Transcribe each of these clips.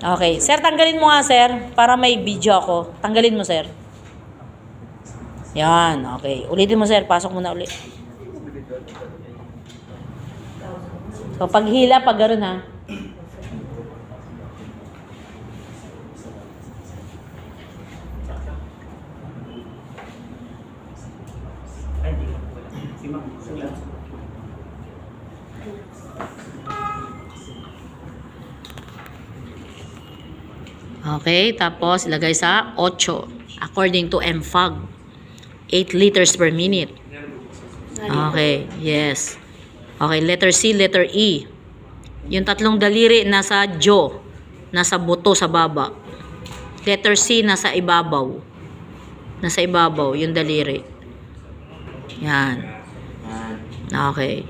Okay. Sir, tanggalin mo nga, sir. Para may video ako. Tanggalin mo, sir. Yan. Okay. Ulitin mo, sir. Pasok mo na ulit. So, paghila, pag gano'n, ha. Okay, tapos ilagay sa 8 according to MFAG. 8 liters per minute. Okay, yes. Okay, letter C, letter E. Yung tatlong daliri nasa jaw, nasa buto sa baba. Letter C nasa ibabaw. Nasa ibabaw yung daliri. Yan. Okay.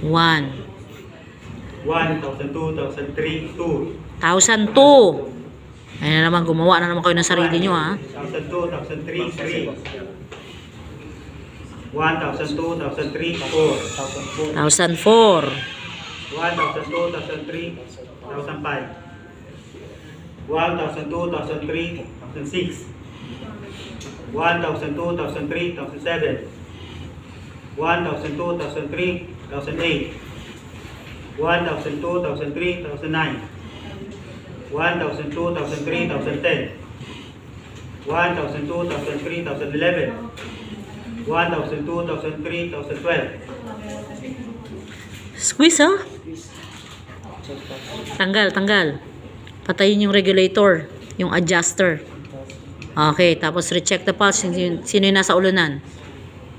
1. 1,002, 2. 1,002. Ayun na naman, gumawa na naman kayo ng sarili nyo, ha? 1,002, 1,003, 3. 1,002, 1,003, 4. 1,004. 1,002, 1,003, 1,005. 1,002, 1,003, 1,006. 1,002, 1,003, 1,007. 1,002, 1,003, 1,008. 1,002, 1,003, 1,009. 1,002, 1,003, 1,010. 1,002, 1,003, 1,011. 1,002, 1,003, 1,012. Squeeze, ha? Tanggal. Patayin yung regulator, yung adjuster. Okay, tapos recheck the pulse. Sino yung nasa ulunan?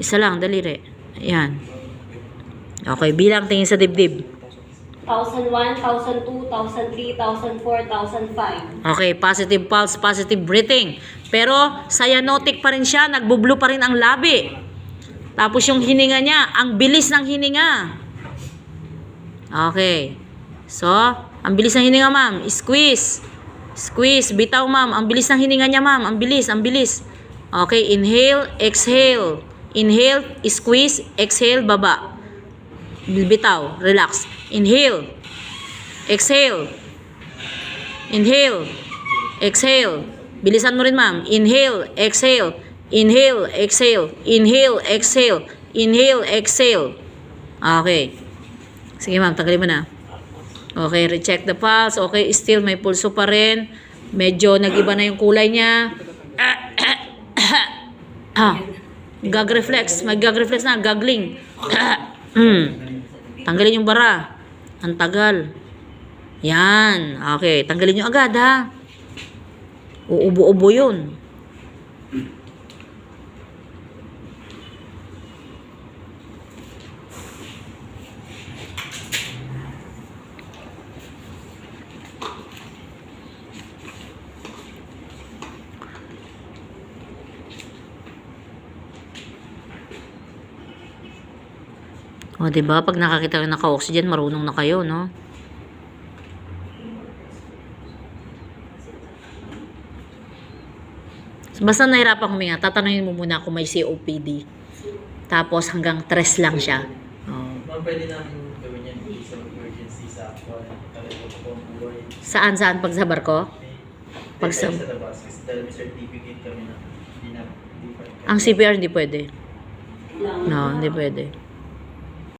Isa lang, daliri. Ayan. Okay, bilang tingin sa dibdib. 1,001, 1,002, 1,003, 1,004, 1,005. Okay, positive pulse, positive breathing. Pero cyanotic pa rin siya, nagbublo pa rin ang labi. Tapos yung hininga niya, ang bilis ng hininga. Okay. So, ang bilis ng hininga, ma'am. Squeeze. Squeeze, bitaw, ma'am. Ang bilis ng hininga niya, ma'am. Ang bilis. Okay, inhale, exhale. Inhale, squeeze, exhale, baba. Bitaw, relax. Inhale. Exhale. Inhale. Exhale. Bilisan mo rin, ma'am. Inhale, exhale. Inhale, exhale. Inhale, exhale. Inhale, exhale. Okay. Sige, ma'am, tanggalin mo na. Okay, recheck the pulse. Okay, still may pulso pa rin. Medyo nag-iba na yung kulay niya. Gag reflex. May gag reflex na. Gagling. Tanggalin yung bara. Ang tagal. Yan. Okay. Tanggalin nyo agad, ha. Uubo-ubo yun. O, diba? Pag nakakita kayo naka-oxygen, marunong na kayo, no? Basta nahirapan huminga, tatanungin mo muna kung may COPD. Tapos hanggang 3 lang siya. Oh. Ma'am, pwede namin gawin yan sa emergency sa Saan? Pag sa barko? Pag sa labas, kasi dahil may certificate kami na hindi ang CPR hindi pwede. No, hindi pwede.